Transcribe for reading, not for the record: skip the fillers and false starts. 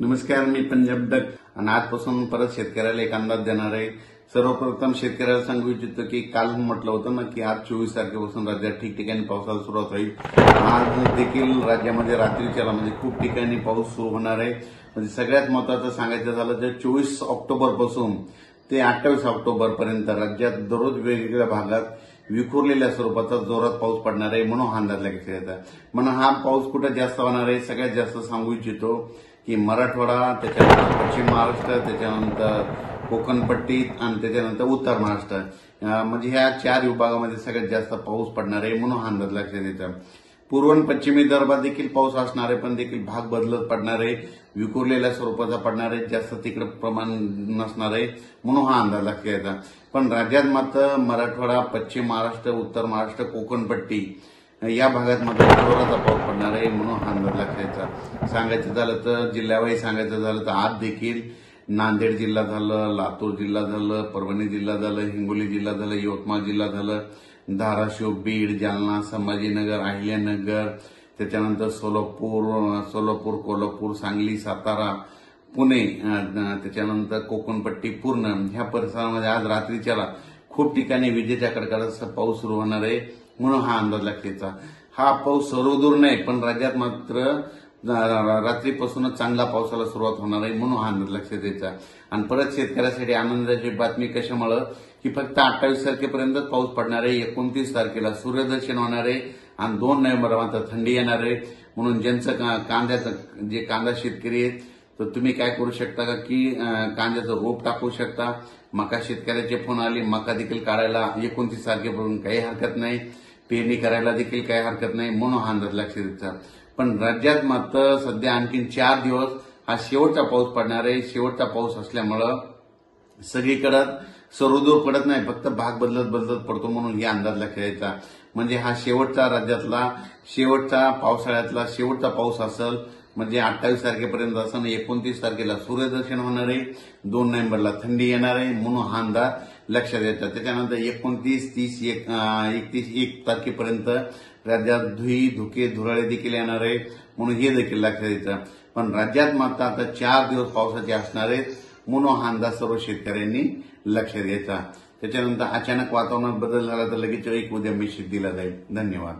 नमस्कार, मी पंजाब डक आणि आजपासून परत शेतकऱ्याला एक अंदाज देणार आहे। सर्वप्रथम शेतकऱ्याला सांगू इच्छितो की काल म्हटलं होतं ना की आज 24 तारखेपासून राज्यात ठिकठिकाणी पावसाला सुरुवात होईल। आज देखील राज्यामध्ये रात्रीच्या म्हणजे खूप ठिकाणी पाऊस सुरू होणार आहे। म्हणजे सगळ्यात महत्त्वाचं सांगायचं झालं तर 24 ऑक्टोबर पासून ते 28 ऑक्टोबर पर्यंत राज्यात दररोज वेगवेगळ्या भागात विखुरलेल्या स्वरूपाचा जोरात पाऊस पडणार आहे म्हणून हा अंदाज लागत आहे। म्हणून हा पाऊस कुठे जास्त होणार आहे सगळ्यात जास्त सांगू इच्छितो की मराठवाडा, त्याच्यानंतर पश्चिम महाराष्ट्र, त्याच्यानंतर कोकणपट्टी आणि त्याच्यानंतर उत्तर महाराष्ट्र, म्हणजे ह्या 4 विभागामध्ये सगळ्यात जास्त पाऊस पडणार आहे म्हणून हा अंदाज लक्षात येतो। पूर्व आणि पश्चिमी विदर्भात देखील पाऊस असणार आहे, पण देखील भाग बदलत पडणार आहे, विखुरलेल्या स्वरूपाचा पडणार आहे, जास्त तिकडे प्रमाण नसणार आहे म्हणून हा अंदाज लक्षात येतो। पण राज्यात मात्र मराठवाडा, पश्चिम महाराष्ट्र, उत्तर महाराष्ट्र, कोकणपट्टी या भागात मात्र जोराचा पाऊस पडणार आहे म्हणून हा अंदाज लक्षात सांगायचं झालं तर जिल्ह्यावाईज सांगायचं झालं तर आज देखील नांदेड जिल्हा झालं, लातूर जिल्हा झालं, परभणी जिल्हा झालं, हिंगोली जिल्हा झालं, यवतमाळ जिल्हा झालं, धाराशिव, बीड, जालना, संभाजीनगर, अहिल्यानगर, त्याच्यानंतर सोलापूर, कोल्हापूर, सांगली, सातारा, पुणे, त्याच्यानंतर कोकणपट्टी पूर्ण ह्या परिसरामध्ये आज रात्रीच्याला खूप ठिकाणी विजेच्या कडकडाटासह पाऊस सुरू होणार आहे म्हणून हा अंदाज लागतेचा। हा पाऊस सर्वदूर नाही, पण राज्यात मात्र रात्रीपासूनच चांगला पावसाला सुरुवात होणार आहे म्हणून हा अंदाज लक्षात यायचा। आणि परत शेतकऱ्यासाठी आनंदाची बातमी कशामुळे की फक्त 28 तारखेपर्यंतच पाऊस पडणार आहे, 29 तारखेला सूर्यदर्शन होणार आहे आणि 2 नोव्हेंबर मात्र थंडी येणार आहे। म्हणून ज्यांचं कांद्याचं जे कांदा शेतकरी आहेत तर तुम्ही काय करू शकता का की कांद्याचं रोप टाकू शकता। मका शेतकऱ्याचे फोन आले, मका देखील काढायला 29 तारखेपासून काही हरकत नाही, पेरणी करायला देखील काही हरकत नाही म्हणून हा अंदाज लक्षात द्यायचा। पण राज्यात मात्र सध्या आणखीन 4 दिवस हा शेवटचा पाऊस पडणार आहे। शेवटचा पाऊस असल्यामुळं सगळीकडे सर्वदूर पडत नाही, फक्त भाग बदलत पडतो म्हणून हे अंदाज लक्षात द्यायचा। म्हणजे हा शेवटचा राज्यातला शेवटचा पावसाळ्यातला शेवटचा पाऊस असेल, म्हणजे 28 तारखेपर्यंत असं 29 तारखेला सूर्यदर्शन होणार आहे, 2 नोव्हेंबरला थंडी येणार आहे म्हणून हा अंदाज लक्षात येतात। त्याच्यानंतर 29, 30, 1 तारखेपर्यंत राज्यात धुके धुराळे देखील येणार आहे म्हणून हे देखील लक्षात येतं। पण राज्यात मात्र आता 4 दिवस पावसाचे असणार आहेत म्हणून हा अंदाज सर्व शेतकऱ्यांनी लक्षात घ्यायचा। त्याच्यानंतर अचानक वातावरणात बदल झाला तर लगेच एक उद्या मेसेज दिला जाईल। धन्यवाद।